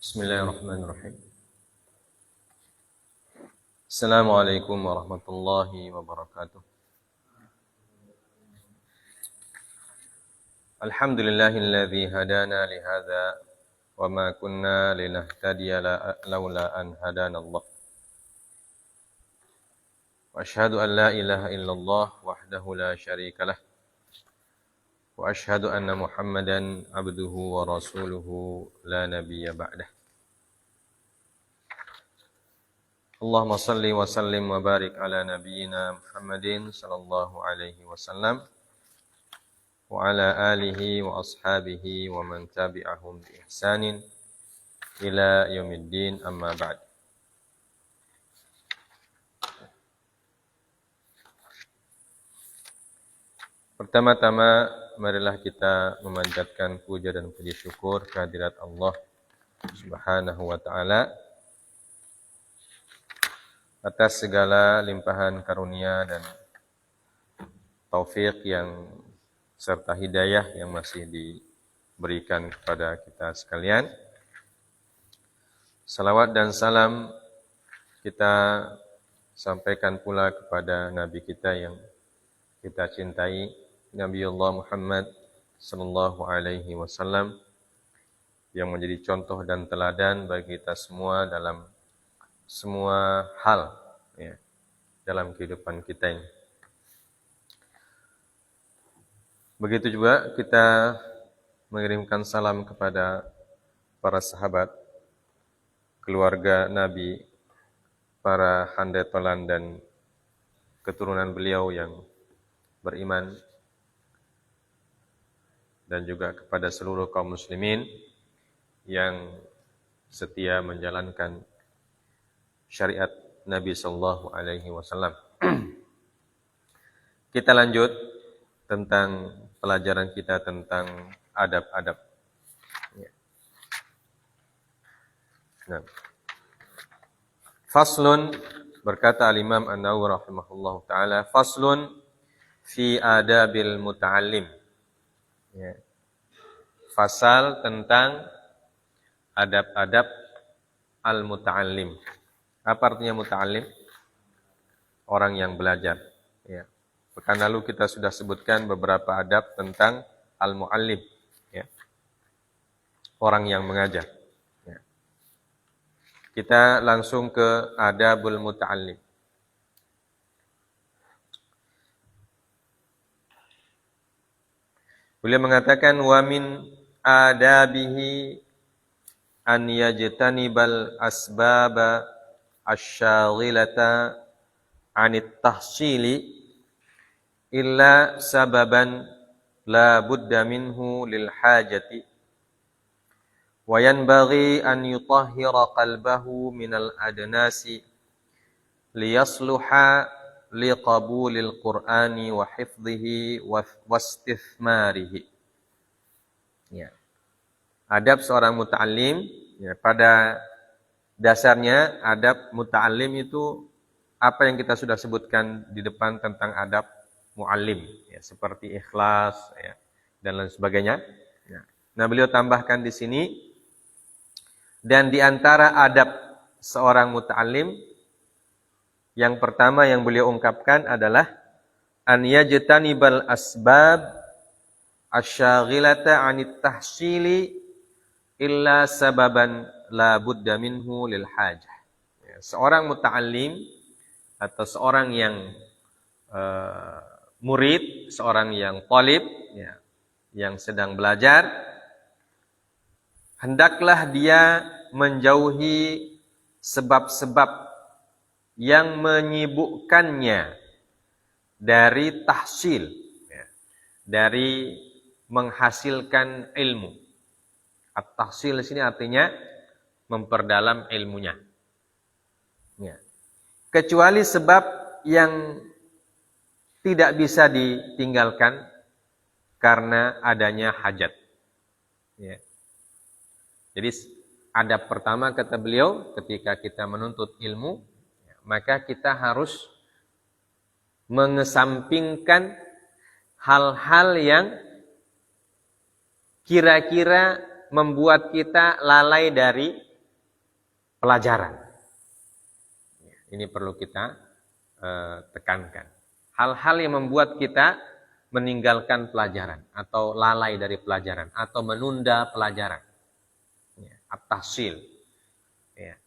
Bismillahirrahmanirrahim. Assalamualaikum warahmatullahi wabarakatuh. Alhamdulillahilladzi hadana lihadza wa ma kunna linahtadiya laula an hadanallah. Wa asyhadu an la ilaha illallah wahdahu la syarikalah. Wa asyhadu anna Muhammadan abduhu wa rasuluhu la nabiyya ba'dah. Allahumma salli wa sallim wa barik ala nabiyyina Muhammadin sallallahu alaihi wasallam wa ala alihi wa ashabihi wa man tabi'ahum bi ihsanin ila yaumiddin amma ba'd. Pertama-tama marilah kita memanjatkan puja dan puji syukur kehadirat Allah Subhanahu wa taala atas segala limpahan karunia dan taufik yang serta hidayah yang masih diberikan kepada kita sekalian. Salawat dan salam kita sampaikan pula kepada Nabi kita yang kita cintai, Nabiullah Muhammad sallallahu alaihi wasallam, yang menjadi contoh dan teladan bagi kita semua dalam semua hal ya, dalam kehidupan kita ini. Begitu juga kita mengirimkan salam kepada para sahabat, keluarga Nabi, para handetolan dan keturunan beliau yang beriman, dan juga kepada seluruh kaum muslimin yang setia menjalankan syariat Nabi sallallahu alaihi wasallam. Kita lanjut tentang pelajaran kita tentang adab-adab. Nah. Faslun, berkata al-Imam An-Nawawi rahimahullahu taala, faslun fi adabil muta'allim. Ya. Fasal tentang adab-adab al-muta'allim. Apa artinya muta'allim? Orang yang belajar. Ya. Pekan lalu kita sudah sebutkan beberapa adab tentang al-mu'allim. Ya. Orang yang mengajar. Ya. Kita langsung ke adabul muta'allim. Beliau mengatakan wa min adabihi an yajtanibal asbaba asyaghilata 'anit tahsili illa sababan la budda minhu lil hajati wa yanbaghi an yutahhira qalbahu minal adnasi liyasluha liqabulil qur'ani wa hifdhihi wastithmarihi. Ya. Adab seorang muta'allim, ya, pada dasarnya adab muta'allim itu apa yang kita sudah sebutkan di depan tentang adab mu'allim, ya, seperti ikhlas, ya, dan lain sebagainya. Ya. Nah, beliau tambahkan di sini, dan di antara adab seorang muta'allim, yang pertama yang beliau ungkapkan adalah an yajtanibal asbab asyaghilata 'anit tahsili illa sababan la budda minhu lil hajah. Ya, seorang muta'allim atau seorang yang murid, seorang yang talib, ya, yang sedang belajar, hendaklah dia menjauhi sebab-sebab yang menyibukkannya dari tahsil, ya, dari menghasilkan ilmu. At-tahsil di sini artinya memperdalam ilmunya. Ya. Kecuali sebab yang tidak bisa ditinggalkan karena adanya hajat. Ya. Jadi adab pertama kata beliau ketika kita menuntut ilmu, ya, maka kita harus mengesampingkan hal-hal yang kira-kira membuat kita lalai dari pelajaran. Ini perlu kita tekankan. Hal-hal yang membuat kita meninggalkan pelajaran atau lalai dari pelajaran atau menunda pelajaran. At-tahsil. Ya.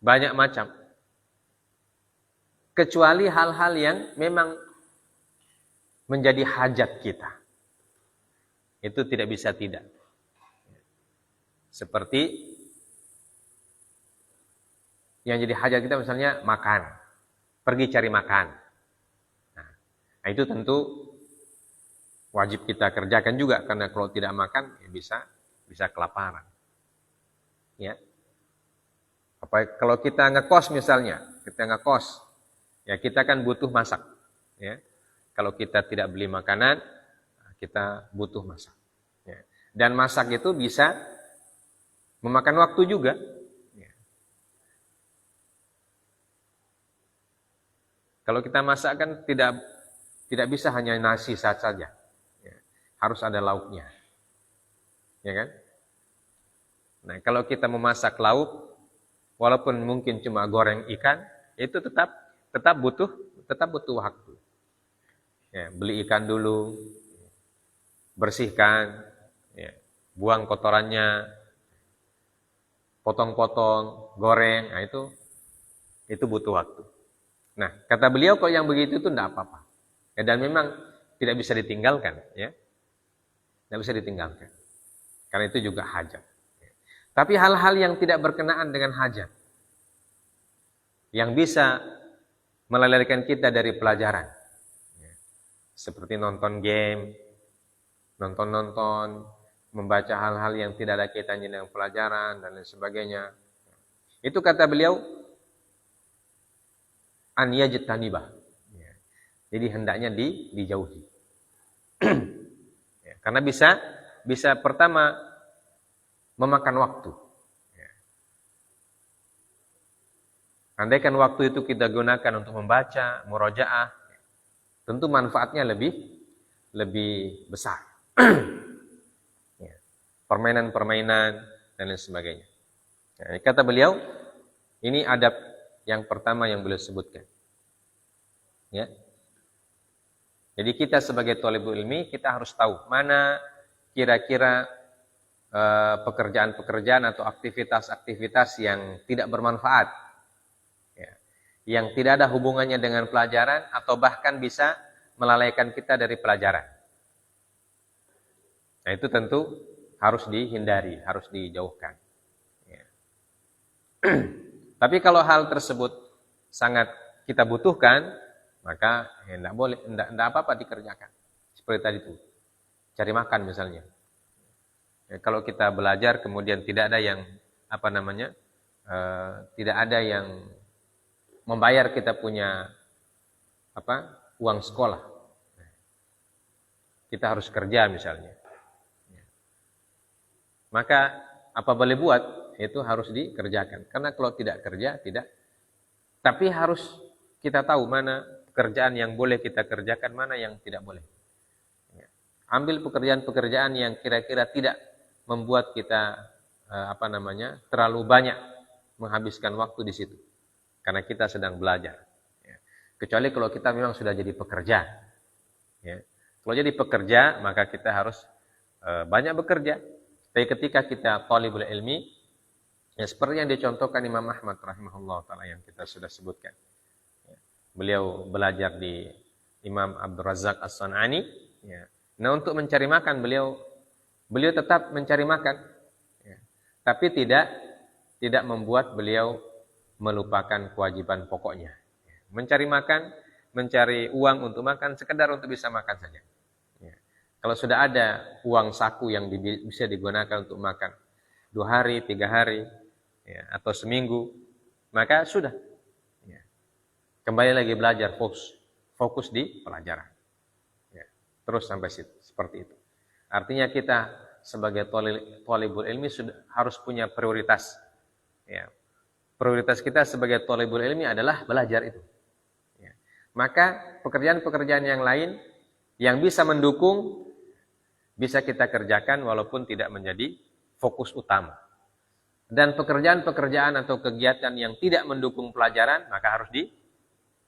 Banyak macam. Kecuali hal-hal yang memang menjadi hajat kita. Itu tidak bisa tidak. Seperti yang jadi hajat kita misalnya makan. Pergi cari makan. Nah, itu tentu wajib kita kerjakan juga. Karena kalau tidak makan ya bisa kelaparan. Ya. Kalau kita ngekos misalnya. Ya kita kan butuh masak. Ya. Kalau kita tidak beli makanan, kita butuh masak. Ya. Dan masak itu bisa memakan waktu juga. Ya. Kalau kita masak kan tidak bisa hanya nasi saja. Ya. Harus ada lauknya. Ya kan? Nah, kalau kita memasak lauk, walaupun mungkin cuma goreng ikan, itu tetap butuh waktu. Ya, beli ikan dulu, bersihkan, ya, buang kotorannya, potong-potong, goreng, nah itu butuh waktu. Nah, kata beliau kalau yang begitu itu tidak apa-apa. Ya, dan memang tidak bisa ditinggalkan, ya. Tidak bisa ditinggalkan. Karena itu juga hajat. Tapi hal-hal yang tidak berkenaan dengan hajat, yang bisa melalaikan kita dari pelajaran, seperti nonton game, nonton, membaca hal-hal yang tidak ada kaitannya dengan pelajaran dan lain sebagainya. Itu kata beliau an yajtanibah. Jadi hendaknya dijauhi. Karena bisa pertama memakan waktu. Andaikan waktu itu kita gunakan untuk membaca, murojaah, tentu manfaatnya lebih besar. Permainan-permainan dan lain sebagainya. Nah, kata beliau, ini adab yang pertama yang beliau sebutkan. Ya. Jadi kita sebagai thalibul ilmi, kita harus tahu mana kira-kira pekerjaan-pekerjaan atau aktivitas-aktivitas yang tidak bermanfaat, ya, yang tidak ada hubungannya dengan pelajaran atau bahkan bisa melalaikan kita dari pelajaran. Nah, itu tentu harus dihindari, harus dijauhkan. Ya. Tapi kalau hal tersebut sangat kita butuhkan, maka tidak apa-apa dikerjakan. Seperti tadi itu, cari makan misalnya. Ya, kalau kita belajar kemudian tidak ada yang tidak ada yang membayar kita punya uang sekolah, kita harus kerja misalnya. Maka apa boleh buat itu harus dikerjakan. Karena kalau tidak kerja tidak. Tapi harus kita tahu mana pekerjaan yang boleh kita kerjakan, mana yang tidak boleh. Ambil pekerjaan-pekerjaan yang kira-kira tidak membuat kita terlalu banyak menghabiskan waktu di situ. Karena kita sedang belajar. Ya. Kecuali kalau kita memang sudah jadi pekerja. Ya. Kalau jadi pekerja, maka kita harus banyak bekerja. Tapi ketika kita thalibul ilmi, ya seperti yang dicontohkan Imam Ahmad rahimahullah ta'ala yang kita sudah sebutkan. Ya. Beliau belajar di Imam Abdul Razak As-San'ani. Ya. Nah, untuk mencari makan, beliau tetap mencari makan. Ya. Tapi tidak membuat beliau melupakan kewajiban pokoknya. Mencari makan, mencari uang untuk makan, sekedar untuk bisa makan saja. Ya. Kalau sudah ada uang saku yang bisa digunakan untuk makan 2 hari, 3 hari, ya, atau seminggu, maka sudah. Ya. Kembali lagi belajar, fokus di pelajaran. Ya. Terus sampai situ, seperti itu. Artinya kita sebagai thalibul ilmi harus punya prioritas. Ya. Prioritas kita sebagai thalibul ilmi adalah belajar itu. Ya. Maka pekerjaan-pekerjaan yang lain yang bisa mendukung bisa kita kerjakan walaupun tidak menjadi fokus utama. Dan pekerjaan-pekerjaan atau kegiatan yang tidak mendukung pelajaran, maka harus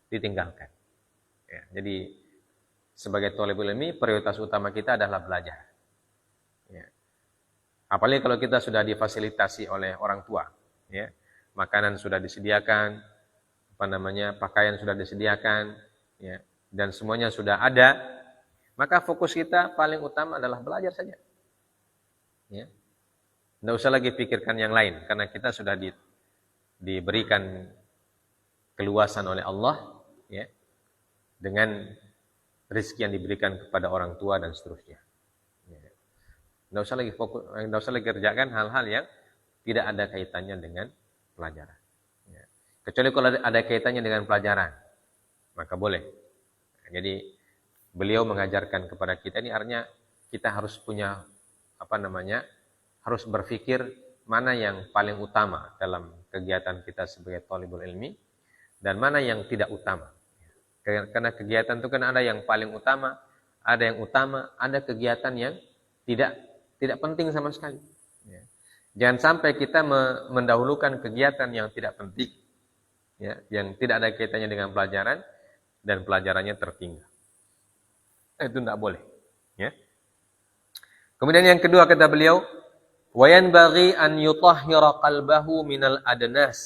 ditinggalkan. Ya, jadi sebagai thalibul ilmi, prioritas utama kita adalah belajar. Ya. Apalagi kalau kita sudah difasilitasi oleh orang tua, ya, makanan sudah disediakan, pakaian sudah disediakan, ya, dan semuanya sudah ada, maka fokus kita paling utama adalah belajar saja. Ya. Tidak usah lagi pikirkan yang lain, karena kita sudah diberikan keluasan oleh Allah, ya, dengan rezeki yang diberikan kepada orang tua dan seterusnya. Ya. Tidak usah lagi fokus, tidak usah lagi kerjakan hal-hal yang tidak ada kaitannya dengan pelajaran. Ya. Kecuali kalau ada kaitannya dengan pelajaran, maka boleh. Jadi beliau mengajarkan kepada kita ini artinya kita harus punya harus berpikir mana yang paling utama dalam kegiatan kita sebagai thalibul ilmi dan mana yang tidak utama. Karena kegiatan itu kan ada yang paling utama, ada kegiatan yang tidak penting sama sekali. Ya. Jangan sampai kita mendahulukan kegiatan yang tidak penting, ya, yang tidak ada kaitannya dengan pelajaran dan pelajarannya tertinggal. Itu tidak boleh. Ya. Kemudian yang kedua kata beliau, وَيَنْبَغِي أَنْ يُطَهِّرَ قَلْبَهُ مِنَ الْأَدْنَاسِ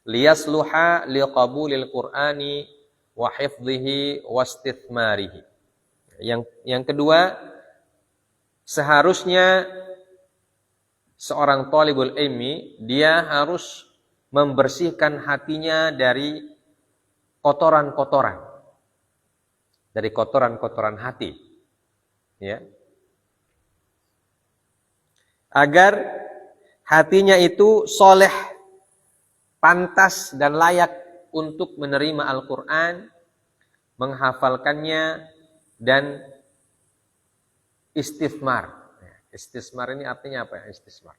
لِيَصْلُحَ لِقَبُولِ الْقُرْآنِ وَحِفْظِهِ وَاسْتِثْمَارِهِ. Yang kedua, seharusnya seorang thalibul ilmi dia harus membersihkan hatinya dari kotoran-kotoran. Dari kotoran-kotoran hati. Ya. Agar hatinya itu soleh, pantas dan layak untuk menerima Al-Quran, menghafalkannya, dan istismar. Istismar ini artinya apa ya? Istismar.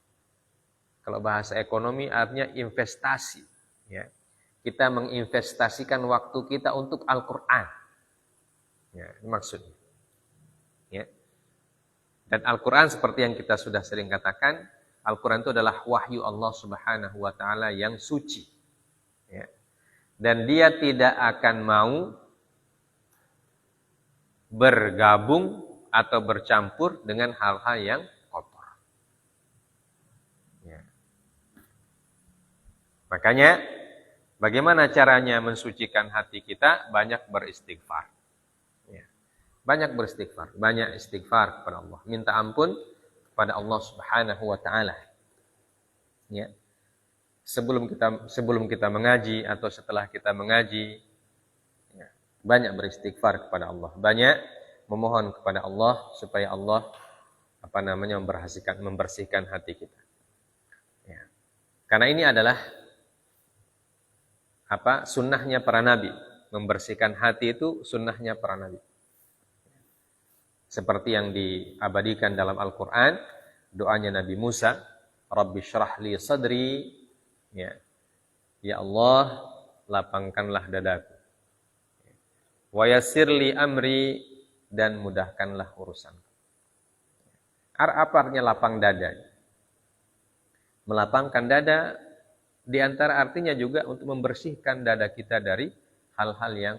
Kalau bahasa ekonomi artinya investasi. Ya. Kita menginvestasikan waktu kita untuk Al-Quran. Ya, ini maksudnya. Ya. Dan Al-Quran seperti yang kita sudah sering katakan, Al-Quran itu adalah wahyu Allah Subhanahu wa Ta'ala yang suci. Ya. Dan dia tidak akan mau bergabung atau bercampur dengan hal-hal yang kotor. Ya. Makanya, bagaimana caranya mensucikan hati kita? Banyak beristighfar. Banyak beristighfar, banyak istighfar kepada Allah. Minta ampun kepada Allah Subhanahu wa Ta'ala. Ya. Sebelum kita mengaji atau setelah kita mengaji, ya, banyak beristighfar kepada Allah. Banyak memohon kepada Allah supaya Allah membersihkan hati kita. Ya. Karena ini adalah sunnahnya para nabi. Membersihkan hati itu sunnahnya para nabi. Seperti yang diabadikan dalam Al-Quran, doanya Nabi Musa, Rabbi syrah li sadri, ya Allah, lapangkanlah dadaku. Wa yassir li amri, dan mudahkanlah urusanku. Apa artinya lapang dada? Melapangkan dada, diantara artinya juga untuk membersihkan dada kita dari hal-hal yang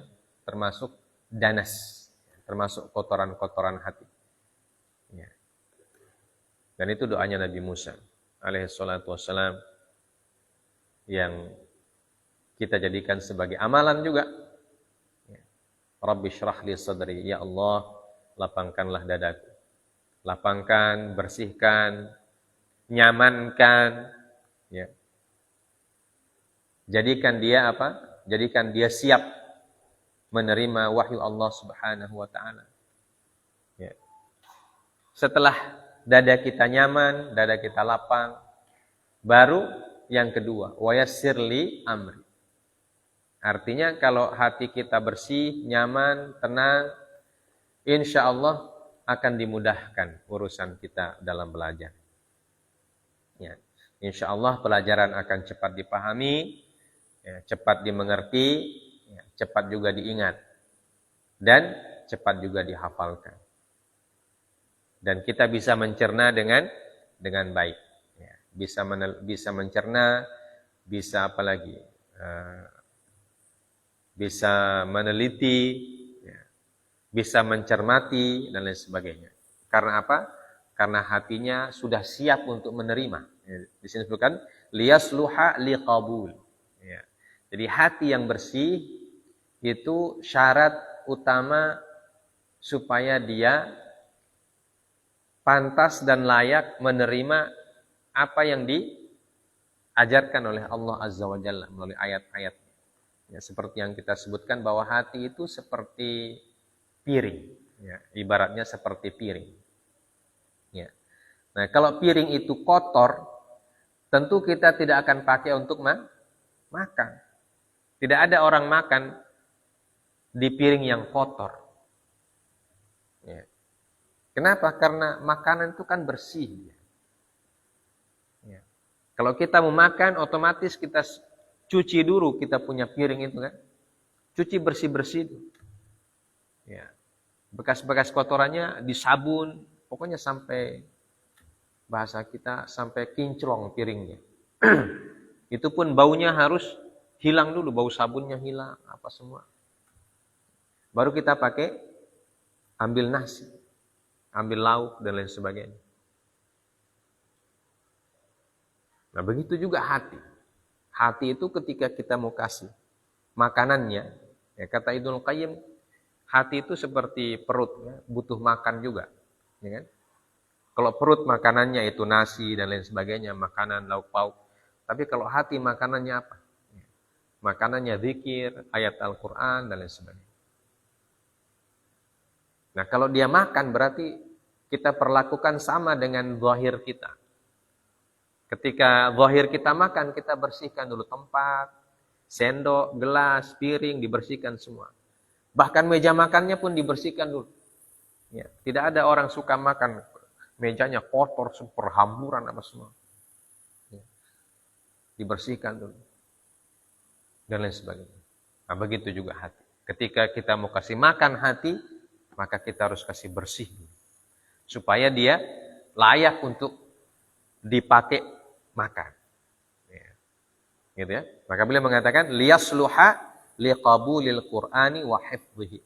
termasuk danas. Termasuk kotoran-kotoran hati. Ya. Dan itu doanya Nabi Musa alaihissalatu wassalam yang kita jadikan sebagai amalan juga. Ya. Rabbi syrah li sadri, ya Allah, lapangkanlah dadaku. Lapangkan, bersihkan, nyamankan. Ya. Jadikan dia Jadikan dia siap menerima wahyu Allah Subhanahu wa Ta'ala. Ya. Setelah dada kita nyaman, dada kita lapang, baru yang kedua, wa yassir li amri. Artinya kalau hati kita bersih, nyaman, tenang, insya Allah akan dimudahkan urusan kita dalam belajar. Ya. Insya Allah pelajaran akan cepat dipahami, ya, cepat dimengerti, cepat juga diingat, dan cepat juga dihafalkan. Dan kita bisa mencerna dengan baik. Ya. bisa mencerna, bisa apalagi, bisa meneliti, ya, bisa mencermati dan lain sebagainya. Karena apa? Karena hatinya sudah siap untuk menerima. Ya, di sini disebutkan liyasluha liqabul. Ya. Jadi hati yang bersih itu syarat utama supaya dia pantas dan layak menerima apa yang diajarkan oleh Allah Azza wa Jalla melalui ayat-ayat. Ya, seperti yang kita sebutkan bahwa hati itu seperti piring. Ya, ibaratnya seperti piring. Ya. Nah, kalau piring itu kotor, tentu kita tidak akan pakai untuk makan. Tidak ada orang makan di piring yang kotor. Ya. Kenapa? Karena makanan itu kan bersih. Ya. Kalau kita mau makan, otomatis kita cuci dulu kita punya piring itu kan. Cuci bersih-bersih itu. Ya. Bekas-bekas kotorannya disabun, pokoknya sampai bahasa kita sampai kinclong piringnya. Itu pun baunya harus hilang dulu, bau sabunnya hilang, apa semua. Baru kita pakai, ambil nasi, ambil lauk dan lain sebagainya. Nah begitu juga hati. Hati itu ketika kita mau kasih makanannya, ya kata Ibnu Qayyim, hati itu seperti perut, ya, butuh makan juga, ya kan? Kalau perut makanannya itu nasi dan lain sebagainya, makanan lauk pauk. Tapi kalau hati makanannya apa? Makanannya zikir, ayat Al-Quran dan lain sebagainya. Nah kalau dia makan berarti kita perlakukan sama dengan zahir kita. Ketika zahir kita makan, kita bersihkan dulu tempat, sendok, gelas, piring, dibersihkan semua. Bahkan meja makannya pun dibersihkan dulu. Ya, tidak ada orang suka makan mejanya kotor, super hamburan apa semua. Ya, dibersihkan dulu. Dan lain sebagainya. Nah, begitu juga hati. Ketika kita mau kasih makan hati, maka kita harus kasih bersih dulu. Supaya dia layak untuk dipakai makan. Ya. Gitu ya. Maka beliau mengatakan liyasluha liqabulil Qur'ani wa hifdhihi.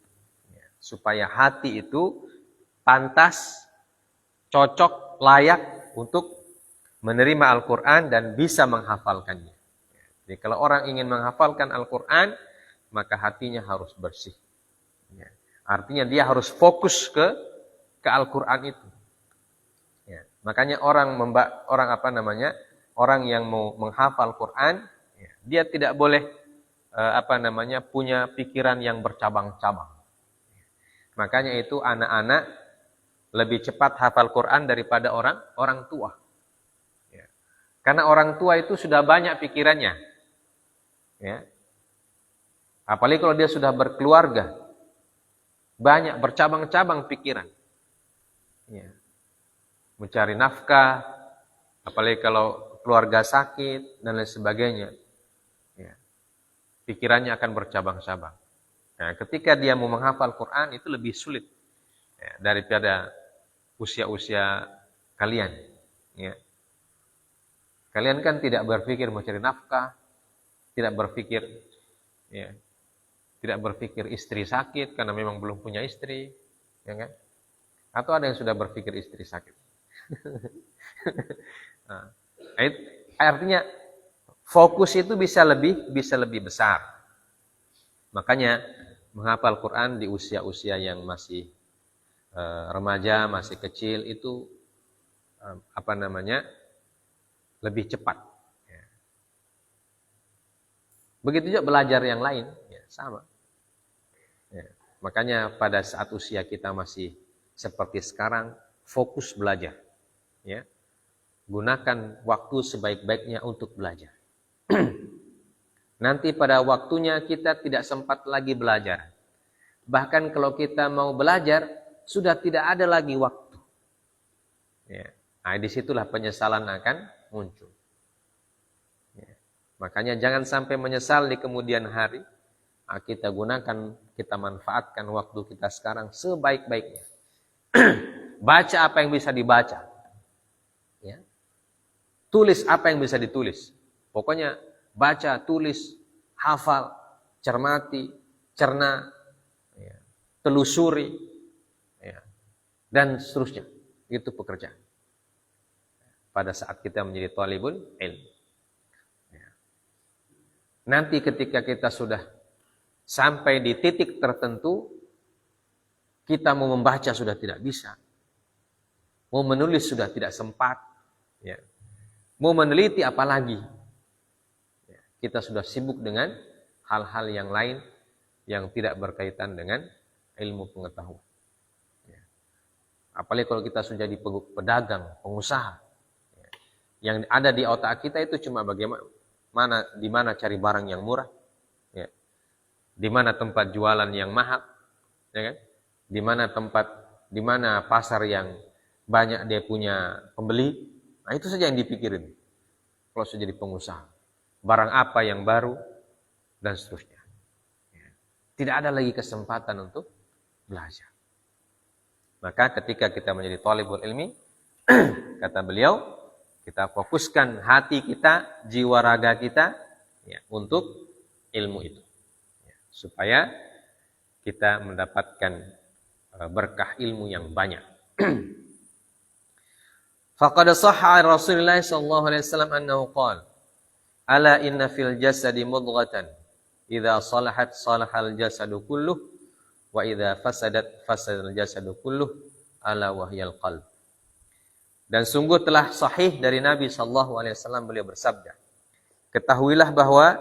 Ya. Supaya hati itu pantas, cocok, layak untuk menerima Al-Quran dan bisa menghafalkannya. Jadi kalau orang ingin menghafalkan Al-Quran, maka hatinya harus bersih. Ya. Artinya dia harus fokus ke Al-Quran itu. Ya. Makanya orang yang mau menghafal Quran, ya, dia tidak boleh punya pikiran yang bercabang-cabang. Makanya itu anak-anak lebih cepat hafal Quran daripada orang tua. Ya. Karena orang tua itu sudah banyak pikirannya. Ya. Apalagi kalau dia sudah berkeluarga. Banyak bercabang-cabang pikiran. Ya. Mencari nafkah. Apalagi kalau keluarga sakit dan lain sebagainya. Ya. Pikirannya akan bercabang-cabang. Nah, ketika dia mau menghafal Quran itu lebih sulit. Ya, daripada usia-usia kalian. Ya. Kalian kan tidak berpikir mencari nafkah, tidak berpikir istri sakit karena memang belum punya istri, ya kan? Atau ada yang sudah berpikir istri sakit. Nah, artinya fokus itu bisa lebih besar. Makanya menghafal Quran di usia-usia yang masih remaja, masih kecil itu lebih cepat. Ya. Begitu juga belajar yang lain, ya, sama. Ya. Makanya pada saat usia kita masih seperti sekarang, fokus belajar. Ya. Gunakan waktu sebaik-baiknya untuk belajar. Nanti pada waktunya kita tidak sempat lagi belajar. Bahkan kalau kita mau belajar, sudah tidak ada lagi waktu. Ya. Nah, disitulah penyesalan akan muncul. Ya. Makanya jangan sampai menyesal di kemudian hari. Nah, kita manfaatkan waktu kita sekarang sebaik-baiknya. Baca apa yang bisa dibaca. Ya. tulis apa yang bisa ditulis. Pokoknya baca, tulis, hafal, cermati, cerna, ya, telusuri, ya, dan seterusnya. Itu pekerjaan. Pada saat kita menjadi talibul ilmi. Ya. Nanti ketika kita sudah sampai di titik tertentu, kita mau membaca sudah tidak bisa. Mau menulis sudah tidak sempat. Ya. Mau meneliti apalagi. Ya. Kita sudah sibuk dengan hal-hal yang lain yang tidak berkaitan dengan ilmu pengetahuan. Ya. Apalagi kalau kita sudah jadi pedagang, pengusaha. Ya. Yang ada di otak kita itu cuma bagaimana, di mana cari barang yang murah. Ya. Di mana tempat jualan yang mahal. Ya kan? Di mana pasar yang banyak dia punya pembeli. Nah itu saja yang dipikirin. Kalau sudah jadi pengusaha. Barang apa yang baru. Dan seterusnya. Tidak ada lagi kesempatan untuk belajar. Maka ketika kita menjadi talibul ilmi. Kata beliau. Kita fokuskan hati kita. Jiwa raga kita. Ya, untuk ilmu itu. Ya, supaya kita mendapatkan berkah ilmu yang banyak. Faqad sahha Rasulullah sallallahu alaihi wasallam annahu qala ala inna fil jasadi mudghatan idza salahat salahal jasadu kulluh wa idza fasadat fasadal jasadu kulluh ala wahyal qalb. Dan sungguh telah sahih dari Nabi sallallahu alaihi wasallam beliau bersabda, ketahuilah bahwa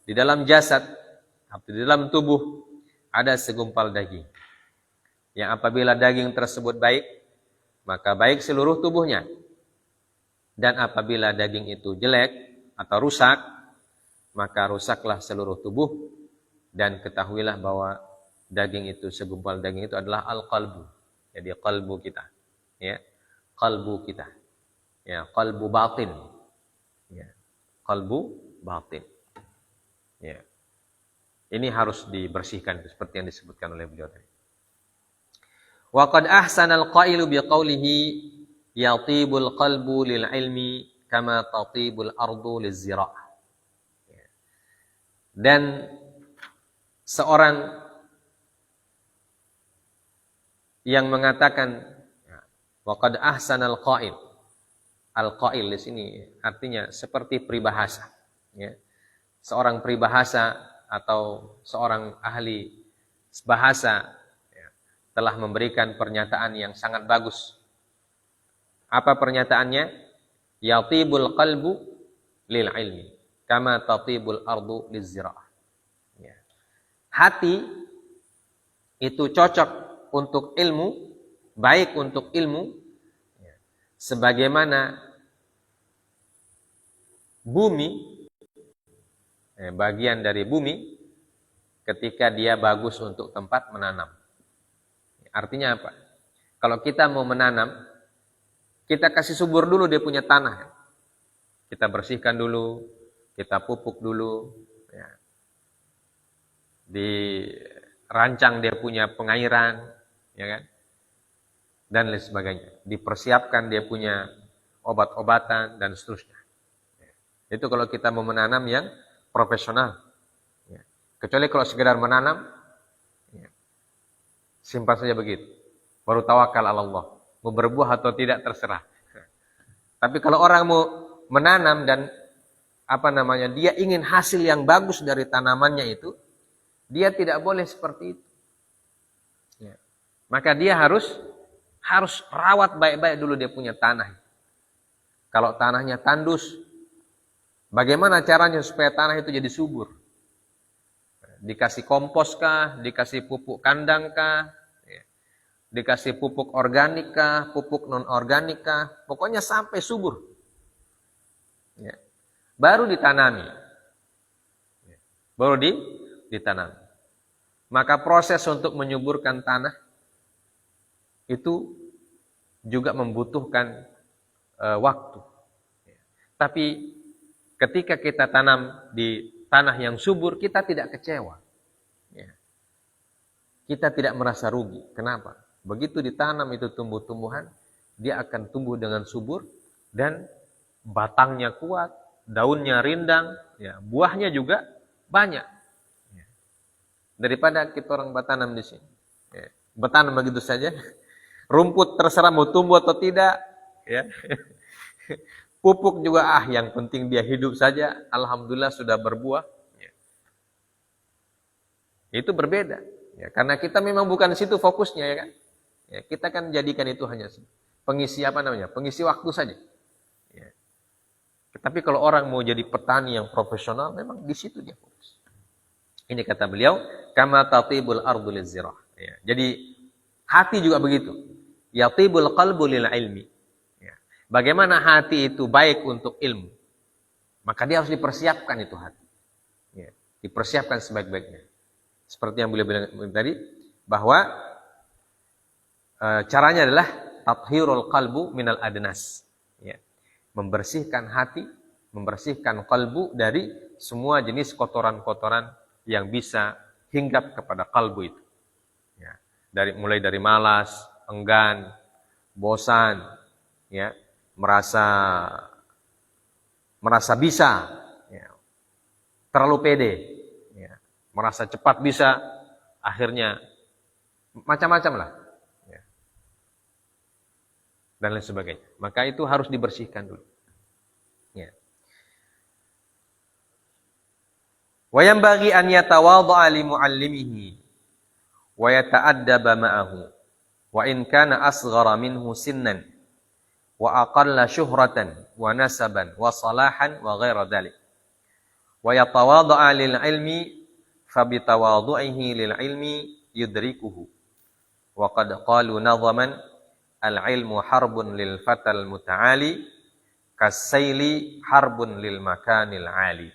di dalam jasad atau di dalam tubuh ada segumpal daging. Yang apabila daging tersebut baik, maka baik seluruh tubuhnya. Dan apabila daging itu jelek atau rusak, maka rusaklah seluruh tubuh. Dan ketahuilah bahwa daging itu, segumpal daging itu adalah al-qalbu. Jadi qalbu kita. Ya, qalbu kita. Ya, qalbu batin. Ya, qalbu batin. Ya. Ini harus dibersihkan seperti yang disebutkan oleh beliau tadi. Wa qad ahsana al-qailu biqaulihi yatibul qalbu lil ilmi kama tatibul ardu liz-zira'ah. Dan seorang yang mengatakan wa qad ahsana al-qail. Al-qail di sini artinya seperti peribahasa, ya. Seorang peribahasa atau seorang ahli bahasa telah memberikan pernyataan yang sangat bagus. Apa pernyataannya? Yatibul qalbu lil ilmi kama tatibul ardu liz-zira'ah. Ya. Hati itu cocok untuk ilmu, baik untuk ilmu, ya, sebagaimana bumi, bagian dari bumi ketika dia bagus untuk tempat menanam. Artinya apa? Kalau kita mau menanam, kita kasih subur dulu dia punya tanah. Kita bersihkan dulu, kita pupuk dulu. Ya. Dirancang dia punya pengairan, ya kan? Dan lain sebagainya. Dipersiapkan dia punya obat-obatan dan seterusnya. Ya. Itu kalau kita mau menanam yang profesional. Ya. Kecuali kalau sekedar menanam, simpan saja begitu. Baru tawakal ala Allah. Mau berbuah atau tidak terserah. Tapi kalau orang mau menanam dan dia ingin hasil yang bagus dari tanamannya itu, dia tidak boleh seperti itu. Ya. Maka dia harus rawat baik-baik dulu dia punya tanah. Kalau tanahnya tandus, bagaimana caranya supaya tanah itu jadi subur? Dikasih kompos kah, dikasih pupuk kandang kah, ya. Dikasih pupuk organik kah, pupuk non-organik kah, pokoknya sampai subur. Ya. Baru ditanami. Ya. Baru ditanami. Maka proses untuk menyuburkan tanah itu juga membutuhkan waktu. Ya. Tapi ketika kita tanam di tanah yang subur, kita tidak kecewa. Ya. Kita tidak merasa rugi. Kenapa? Begitu ditanam itu tumbuh-tumbuhan, dia akan tumbuh dengan subur dan batangnya kuat, daunnya rindang, ya, buahnya juga banyak. Ya. Daripada kita orang bertanam di sini. Ya. Bertanam begitu saja. Rumput terserah mau tumbuh atau tidak. Ya. Pupuk juga yang penting dia hidup saja. Alhamdulillah sudah berbuah. Ya. Itu berbeda. Ya, karena kita memang bukan situ fokusnya, ya kan. Ya, kita kan jadikan itu hanya pengisi pengisi waktu saja. Ya. Tetapi kalau orang mau jadi petani yang profesional, memang di situ dia fokus. Ini kata beliau, kama tatibul ardu lizirah. Ya. Jadi hati juga begitu. Yatibul qalbu lil ilmi. Ya. Bagaimana hati itu baik untuk ilmu, maka dia harus dipersiapkan itu hati. Ya. Dipersiapkan sebaik-baiknya. Seperti yang beliau bilang tadi, bahwa caranya adalah tathhirul qalbu minal adnas. Ya. Membersihkan hati, membersihkan kalbu dari semua jenis kotoran-kotoran yang bisa hinggap kepada kalbu itu. Ya. Mulai dari malas, enggan, bosan, ya, merasa bisa, ya, terlalu pede, ya, merasa cepat bisa, akhirnya macam-macam lah. Dan lain sebagainya. Maka itu harus dibersihkan dulu. Ya. Wa yanbaghi an yatawadha'a li mu'allimihi wa yata'addaba ma'ahu wa in kana asghara minhu sinnan wa aqalla syuhratan wa nasaban wa salahan wa ghaira dhalik. Wa yatawadha'a lil ilmi fa bi tawadhu'ihi lil ilmi yudrikuhu. Wa qad qalu nadhaman al-ilmu harbun lil fatal muta'ali kasaili harbun lil makanil ali.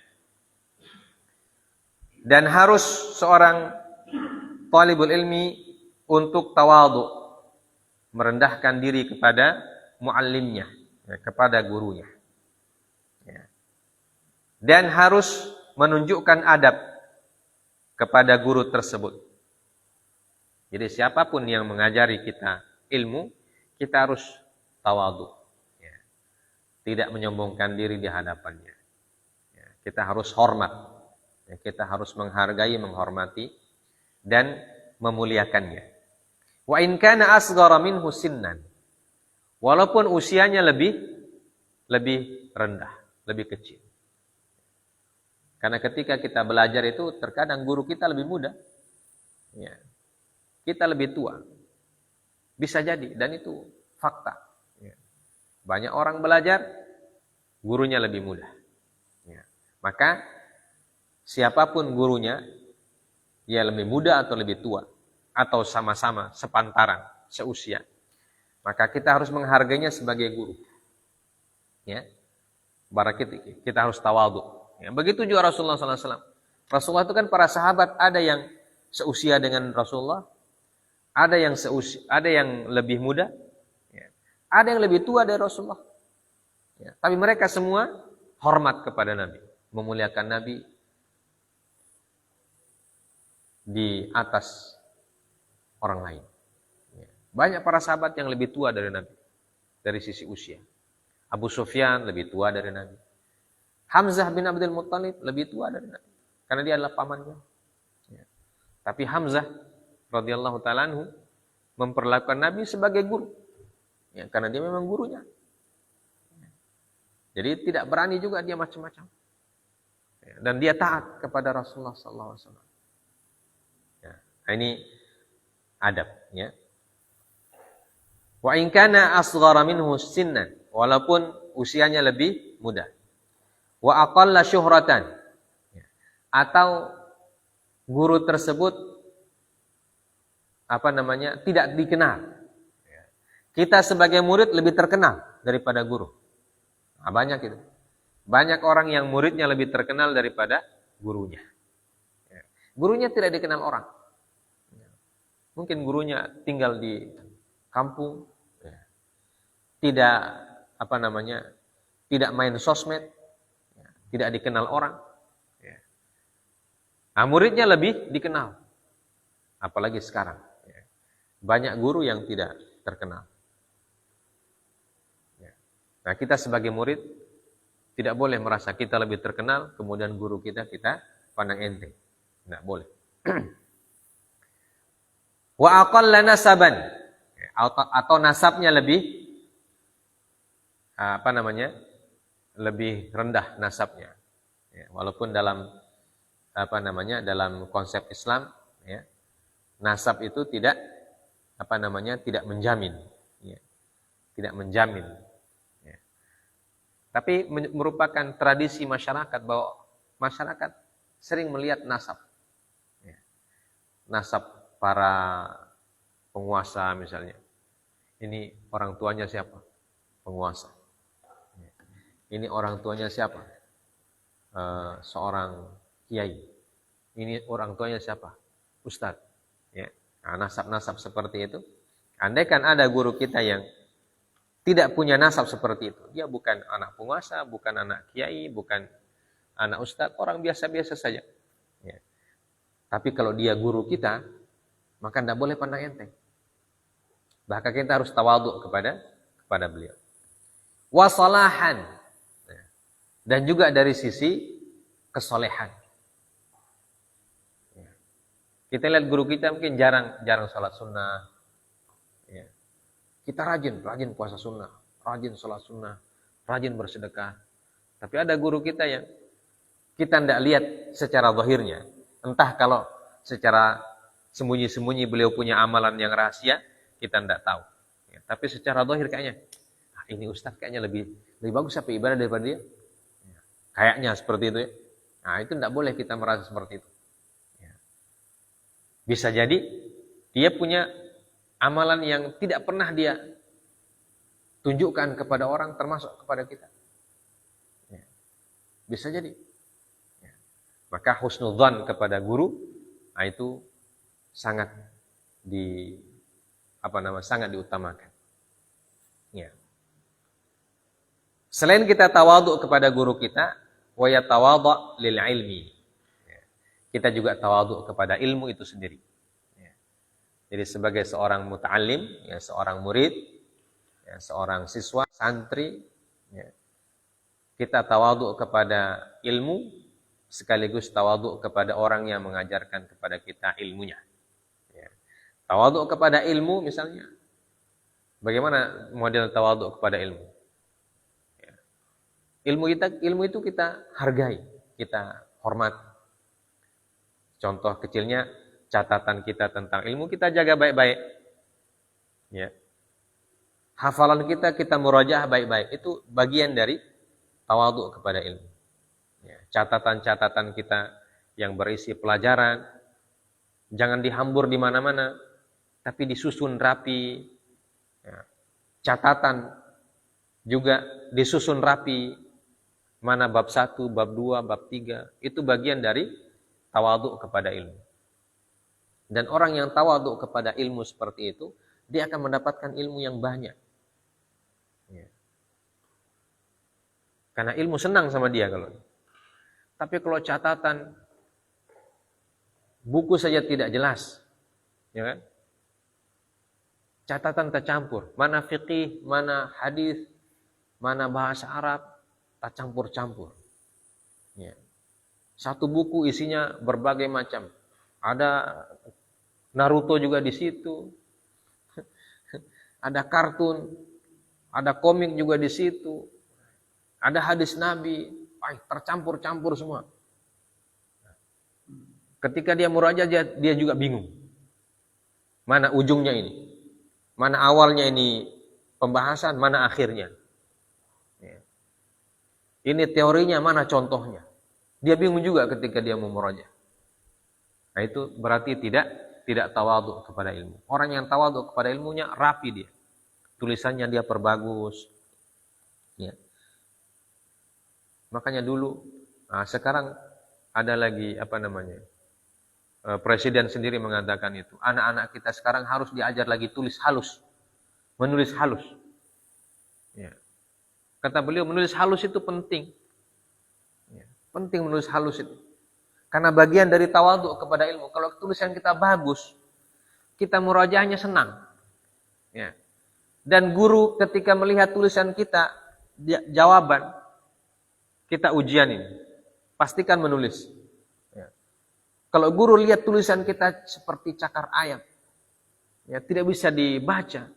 Dan harus seorang talibul ilmi untuk tawadhu, merendahkan diri kepada muallimnya, ya, kepada gurunya. Ya. Dan harus menunjukkan adab kepada guru tersebut. Jadi siapapun yang mengajari kita ilmu, kita harus tawadhu, ya. Tidak menyombongkan diri di hadapannya. Ya. Kita harus hormat, ya. Kita harus menghargai, menghormati, dan memuliakannya. Wa in kana asghara minhu sinnan, walaupun usianya lebih rendah, lebih kecil. Karena ketika kita belajar itu terkadang guru kita lebih muda, ya. Kita lebih tua. Bisa jadi, dan itu fakta. Ya. Banyak orang belajar, gurunya lebih mudah. Ya. Maka, siapapun gurunya, ya lebih muda atau lebih tua, atau sama-sama, sepantaran, seusia, maka kita harus menghargainya sebagai guru. Ya. Kita harus tawadhu. Ya. Begitu juga Rasulullah SAW. Rasulullah itu kan para sahabat, ada yang seusia dengan Rasulullah, ada yang lebih muda, ya. Ada yang lebih tua dari Rasulullah. Ya. Tapi mereka semua hormat kepada Nabi, memuliakan Nabi di atas orang lain. Ya. Banyak para sahabat yang lebih tua dari Nabi dari sisi usia. Abu Sufyan lebih tua dari Nabi. Hamzah bin Abdul Muttalib lebih tua dari Nabi, karena dia adalah pamannya. Ya. Tapi Hamzah radhiyallahu ta'ala anhu memperlakukan Nabi sebagai guru, ya, karena dia memang gurunya. Jadi tidak berani juga dia macam-macam, ya, dan dia taat kepada Rasulullah sallallahu alaihi wasallam. Ya, ini adab, ya. Wa in kana asghara minhu sinnan, walaupun usianya lebih muda. Wa aqalla syuhratan, ya, atau guru tersebut tidak dikenal. Kita sebagai murid lebih terkenal daripada guru. Nah, banyak itu. Banyak orang yang muridnya lebih terkenal daripada gurunya. Gurunya tidak dikenal orang. Mungkin gurunya tinggal di kampung, tidak tidak main sosmed, tidak dikenal orang. Nah, muridnya lebih dikenal. Apalagi sekarang. Banyak guru yang tidak terkenal. Nah, kita sebagai murid Tidak boleh merasa kita lebih terkenal, kemudian guru kita pandang enteng. Tidak boleh. Wa aqalla nasaban, atau nasabnya lebih lebih rendah nasabnya. Ya, walaupun dalam dalam konsep Islam, ya, nasab itu tidak menjamin, ya, tidak menjamin. Ya. Tapi merupakan tradisi masyarakat bahwa masyarakat sering melihat nasab, ya. Nasab para penguasa misalnya. Ini orang tuanya siapa? Penguasa. Ya. Ini orang tuanya siapa? Seorang kiai. Ini orang tuanya siapa? Ustadz. Ya. Nah, nasab-nasab seperti itu. Andaikan ada guru kita yang tidak punya nasab seperti itu, dia bukan anak penguasa, bukan anak kiai, bukan anak ustadz, orang biasa-biasa saja. Ya. Tapi kalau dia guru kita, maka tidak boleh pandang enteng. Bahkan kita harus tawadhu kepada beliau. Wasalahan, dan juga dari sisi kesolehan. Kita lihat guru kita mungkin jarang salat sunnah. Ya. Kita rajin puasa sunnah, rajin salat sunnah, rajin bersedekah. Tapi ada guru kita yang kita tidak lihat secara zahirnya. Entah kalau secara sembunyi-sembunyi beliau punya amalan yang rahasia, kita tidak tahu. Ya, tapi secara zahir kayaknya, ini ustaz kayaknya lebih bagus apa ibadah daripada dia. Ya, kayaknya seperti itu ya. Nah, itu tidak boleh kita merasa seperti itu. Ya. Bisa jadi dia punya amalan yang tidak pernah dia tunjukkan kepada orang, termasuk kepada kita. Ya. Bisa jadi. Ya. Maka husnudzan kepada guru, nah itu sangat sangat diutamakan. Ya. Selain kita tawadhu kepada guru kita, wa yatawadha lil ilmi. Ya. Kita juga tawadhu kepada ilmu itu sendiri. Ya. Jadi sebagai seorang muta'allim, ya, seorang murid, ya, seorang siswa, santri, ya, kita tawadhu kepada ilmu sekaligus tawadhu kepada orang yang mengajarkan kepada kita ilmunya. Tawadhu kepada ilmu misalnya. Bagaimana model tawadhu kepada ilmu? Ya. Ilmu itu kita hargai, kita hormat. Contoh kecilnya catatan kita tentang ilmu kita jaga baik-baik. Ya. Hafalan kita murajaah baik-baik. Itu bagian dari tawadhu kepada ilmu. Ya. Catatan-catatan kita yang berisi pelajaran jangan dihambur di mana-mana, tapi disusun rapi. Ya. Catatan juga disusun rapi. Mana bab 1, bab 2, bab 3. Itu bagian dari tawadhu kepada ilmu. Dan orang yang tawadhu kepada ilmu seperti itu, dia akan mendapatkan ilmu yang banyak. Ya. Karena ilmu senang sama dia kalau. Tapi kalau catatan, buku saja tidak jelas. Ya kan? Catatan tercampur, mana fiqih, mana hadis, mana bahasa Arab, tercampur-campur. Ya. Satu buku isinya berbagai macam. Ada Naruto juga di situ. Ada kartun, ada komik juga di situ. Ada hadis Nabi, tercampur-campur semua. Ketika dia murajaah, dia juga bingung. Mana ujungnya ini? Mana awalnya ini pembahasan, mana akhirnya. Ya. Ini teorinya, mana contohnya. Dia bingung juga ketika dia mau murajaah. Nah itu berarti tidak tawadhu kepada ilmu. Orang yang tawadhu kepada ilmunya rapi dia. Tulisannya dia perbagus. Ya. Makanya dulu, sekarang ada lagi Presiden sendiri mengatakan itu. Anak-anak kita sekarang harus diajar lagi tulis halus. Menulis halus. Ya. Kata beliau, menulis halus itu penting. Ya. Penting menulis halus itu. Karena bagian dari tawadhu kepada ilmu. Kalau tulisan kita bagus, kita murajaahnya senang. Ya. Dan guru ketika melihat tulisan kita, jawaban, kita ujian ini, pastikan menulis. Ya. Kalau guru lihat tulisan kita seperti cakar ayam, ya, tidak bisa dibaca,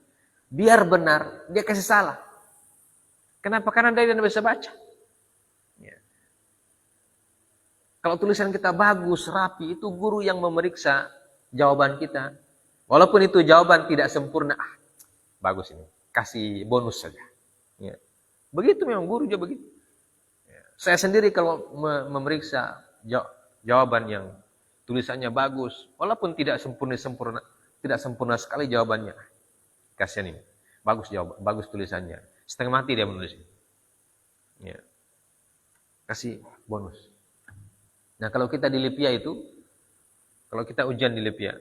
biar benar, dia kasih salah. Kenapa? Karena dia tidak bisa baca. Ya. Kalau tulisan kita bagus, rapi, itu guru yang memeriksa jawaban kita. Walaupun itu jawaban tidak sempurna, bagus ini, kasih bonus saja. Ya. Begitu memang guru juga begitu. Ya. Saya sendiri kalau memeriksa jawaban yang tulisannya bagus, walaupun tidak sempurna sekali jawabannya, kasihan ini, bagus tulisannya, setengah mati dia menulis. Ya. Kasih bonus. Nah kalau kita di Lipia itu, kalau kita ujian di Lipia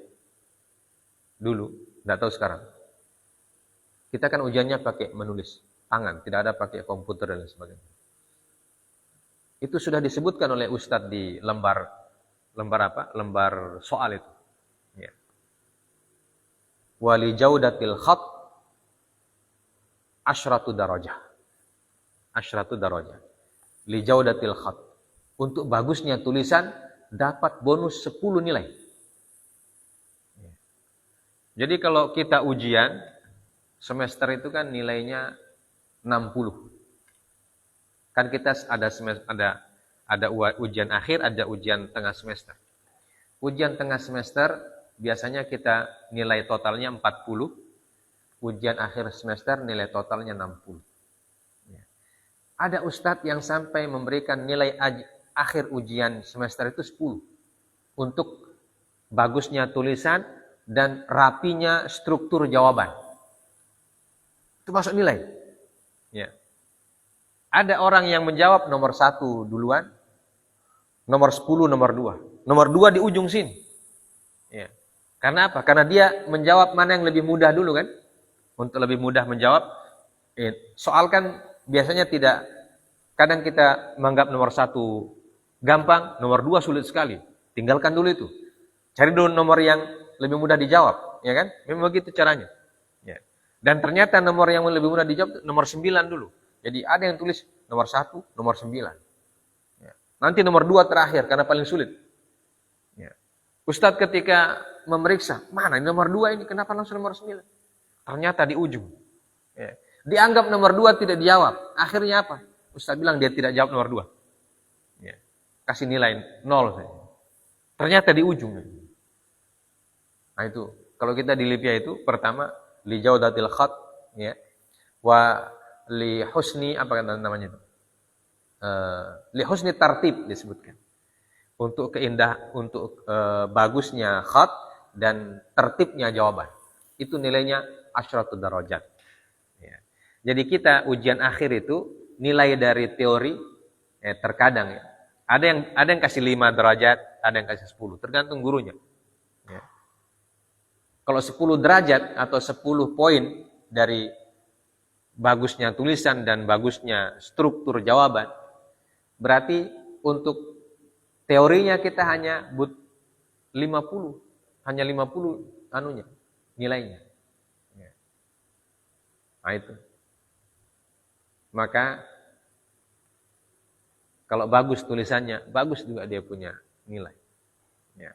dulu, nggak tahu sekarang, kita kan ujiannya pakai menulis tangan, tidak ada pakai komputer dan sebagainya. Itu sudah disebutkan oleh Ustadz di lembar soal itu. Ya. Wali jaudatil khat asyratu darajah. Li jaudatil khat. Untuk bagusnya tulisan dapat bonus 10 nilai. Ya. Jadi kalau kita ujian semester itu kan nilainya 60. Kan kita ada ujian akhir, ada ujian tengah semester. Ujian tengah semester biasanya kita nilai totalnya 40. Ujian akhir semester nilai totalnya 60. Ya. Ada ustadz yang sampai memberikan nilai akhir ujian semester itu 10. Untuk bagusnya tulisan dan rapinya struktur jawaban. Itu masuk nilai. Ya. Ada orang yang menjawab nomor 1 duluan, nomor 10 nomor 2. Nomor 2 di ujung sini. Ya. Karena apa? Karena dia menjawab mana yang lebih mudah dulu kan? Untuk lebih mudah menjawab. Soal kan biasanya tidak, kadang kita menganggap nomor 1 gampang, nomor 2 sulit sekali. Tinggalkan dulu itu. Cari dulu nomor yang lebih mudah dijawab. Ya kan? Memang begitu caranya. Ya. Dan ternyata nomor yang lebih mudah dijawab nomor 9 dulu. Jadi ada yang tulis nomor 1, nomor 9. Ya. Nanti nomor 2 terakhir, karena paling sulit. Ya. Ustadz ketika memeriksa, mana ini nomor 2 ini, kenapa langsung nomor 9? Ternyata di ujung. Ya. Dianggap nomor 2 tidak dijawab. Akhirnya apa? Ustadz bilang dia tidak jawab nomor 2. Ya. Kasih nilai 0 saja. Ternyata di ujung. Nah itu, kalau kita di Lipia itu, pertama, li jaudatil khat, ya. Wa li husni, apa namanya itu? Li husni tartib disebutkan. Untuk bagusnya khat dan tertibnya jawaban. Itu nilainya asyratu darajat. Ya. Jadi kita ujian akhir itu nilai dari teori terkadang ya. Ada yang kasih 5 derajat, ada yang kasih 10, tergantung gurunya. Ya. Kalau 10 derajat atau 10 poin dari bagusnya tulisan dan bagusnya struktur jawaban, berarti untuk teorinya kita hanya 50, hanya 50 nilainya. Ya. Nah itu. Maka kalau bagus tulisannya, bagus juga dia punya nilai. Ya.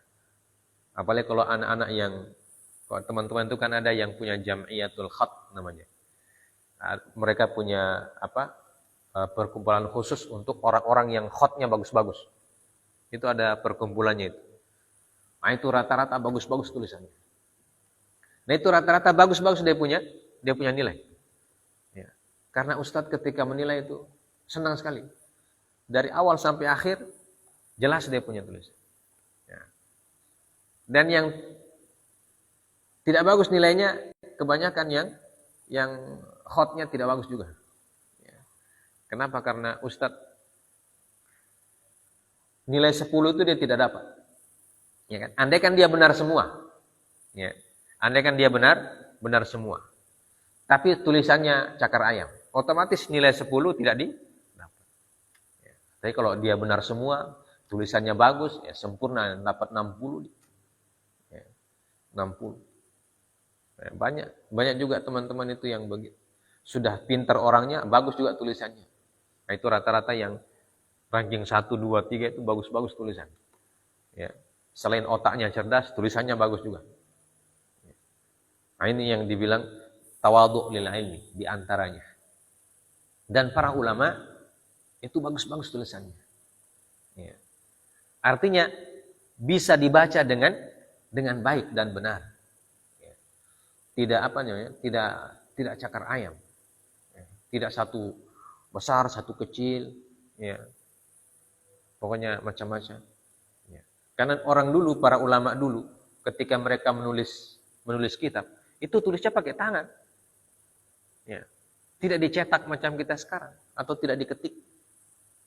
Apalagi kalau anak-anak yang, kalau teman-teman itu kan ada yang punya jam'iyatul khat namanya. Mereka punya perkumpulan khusus untuk orang-orang yang khatnya bagus-bagus. Itu ada perkumpulannya itu. Nah itu rata-rata bagus-bagus tulisannya. Nah itu rata-rata bagus-bagus dia punya nilai. Ya. Karena ustadz ketika menilai itu senang sekali. Dari awal sampai akhir jelas dia punya tulisan. Ya. Dan yang tidak bagus nilainya kebanyakan yang hotnya tidak bagus juga. Ya. Kenapa? Karena ustadz nilai 10 itu dia tidak dapat. Ya kan? Andai kan dia benar semua. Ya. Andai kan dia benar semua. Tapi tulisannya cakar ayam. Otomatis nilai 10 tidak didapat. Ya. Tapi kalau dia benar semua, tulisannya bagus, ya sempurna, dapat 60. Ya. 60. Ya, banyak juga teman-teman itu yang begitu. Sudah pintar orangnya, bagus juga tulisannya. Nah, itu rata-rata yang Ranking 1, 2, 3 itu bagus-bagus tulisan. Ya. Selain otaknya cerdas, tulisannya bagus juga. Nah, ini yang dibilang tawadhu' lil ilmi di antaranya. Dan para ulama itu bagus-bagus tulisannya. Ya. Artinya bisa dibaca dengan baik dan benar. Ya. Tidak apa namanya? Tidak cakar ayam. Ya. Tidak satu besar, satu kecil, ya. Pokoknya macam-macam. Ya. Karena orang dulu, para ulama dulu, ketika mereka menulis kitab, itu tulisnya pakai tangan. Ya. Tidak dicetak macam kita sekarang, atau tidak diketik.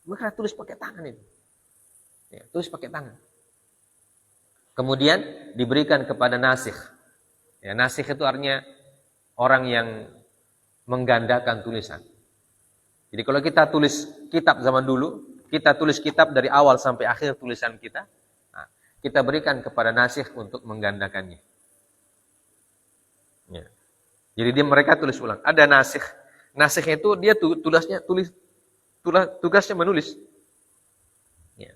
Mereka tulis pakai tangan itu. Ya, tulis pakai tangan. Kemudian diberikan kepada nasikh. Ya, nasikh itu artinya orang yang menggandakan tulisan. Jadi kalau kita tulis kitab zaman dulu, kita tulis kitab dari awal sampai akhir tulisan kita, nah, kita berikan kepada nasikh untuk menggandakannya. Ya. Jadi mereka tulis ulang. Ada nasikh. Nasikh itu dia tugasnya menulis. Ya.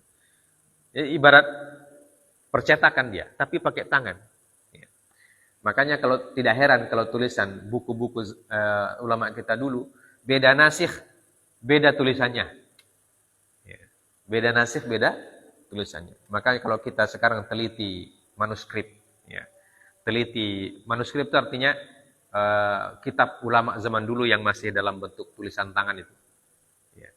Jadi ibarat percetakan dia, tapi pakai tangan. Ya. Makanya kalau tidak heran kalau tulisan buku-buku ulama kita dulu, beda nasikh, beda tulisannya. Ya. Beda nasikh, beda tulisannya. Makanya kalau kita sekarang teliti manuskrip, ya. Teliti manuskrip itu artinya kitab ulama zaman dulu yang masih dalam bentuk tulisan tangan itu. Ya.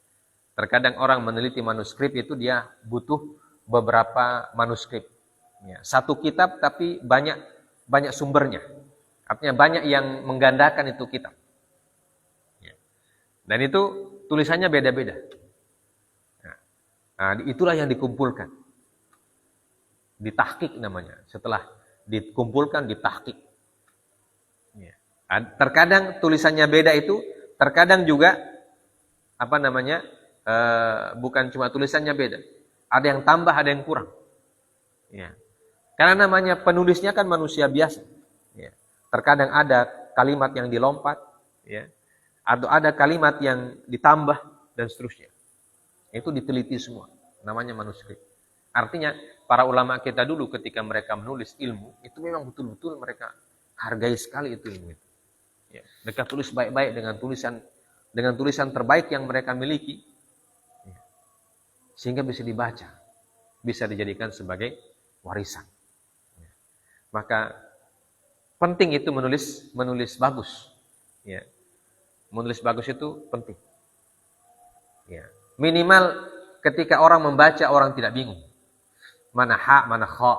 Terkadang orang meneliti manuskrip itu dia butuh beberapa manuskrip. Ya. Satu kitab tapi banyak sumbernya. Artinya banyak yang menggandakan itu kitab. Ya. Dan itu tulisannya beda-beda. Nah, itulah yang dikumpulkan. Ditahqiq namanya. Setelah dikumpulkan, ditahqiq. Ya. Terkadang tulisannya beda itu, terkadang juga apa namanya? Bukan cuma tulisannya beda. Ada yang tambah, ada yang kurang. Ya. Karena namanya penulisnya kan manusia biasa. Ya. Terkadang ada kalimat yang dilompat, ya. Atau ada kalimat yang ditambah dan seterusnya. Itu diteliti semua. Namanya manuskrip. Artinya para ulama kita dulu ketika mereka menulis ilmu, itu memang betul-betul mereka hargai sekali itu ilmu itu. Ya. Mereka tulis baik-baik dengan tulisan terbaik yang mereka miliki. Ya. Sehingga bisa dibaca. Bisa dijadikan sebagai warisan. Ya. Maka penting itu menulis bagus. Ya. Menulis bagus itu penting. Ya. Minimal ketika orang membaca orang tidak bingung. Mana ha, mana kha.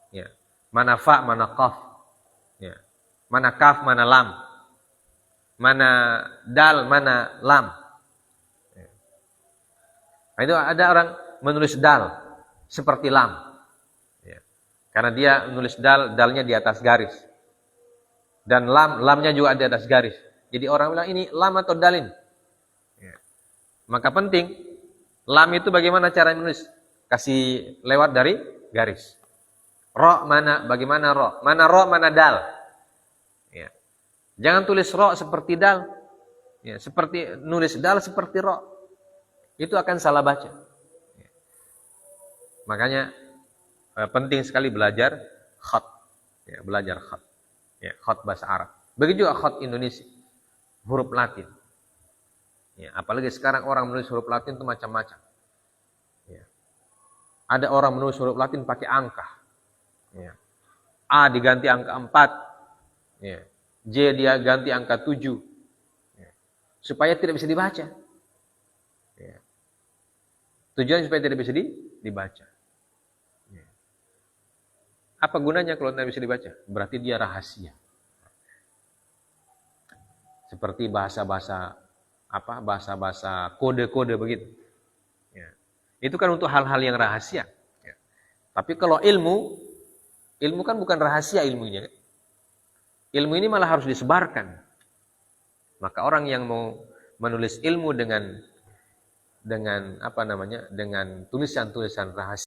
Ya. Mana fa, mana qaf. Ya. Mana kaf, mana lam. Mana dal, mana lam. Ya. Nah, itu ada orang menulis dal seperti lam. Ya. Karena dia menulis dalnya di atas garis. Dan lamnya juga di atas garis. Jadi orang bilang ini lam atau dalin. Ya. Maka penting, lam itu bagaimana cara menulis? Kasih lewat dari garis. Ro mana, bagaimana ro? Mana ro, mana dal? Ya. Jangan tulis ro seperti dal. Ya, seperti nulis dal seperti ro. Itu akan salah baca. Ya. Makanya penting sekali belajar khat. Ya, belajar khat. Ya, khat bahasa Arab. Begitu juga khat Indonesia. Huruf Latin. Ya, apalagi sekarang orang menulis huruf Latin itu macam-macam. Ya. Ada orang menulis huruf Latin pakai angka. Ya. A diganti angka 4. Ya. J dia ganti angka 7. Ya. Supaya tidak bisa dibaca. Ya. Tujuan supaya tidak bisa dibaca. Ya. Apa gunanya kalau tidak bisa dibaca? Berarti dia rahasia. Seperti bahasa-bahasa kode-kode begitu. Ya. Itu kan untuk hal-hal yang rahasia. Ya. Tapi kalau ilmu kan bukan rahasia ilmunya. Ilmu ini malah harus disebarkan. Maka orang yang mau menulis ilmu dengan tulisan-tulisan rahasia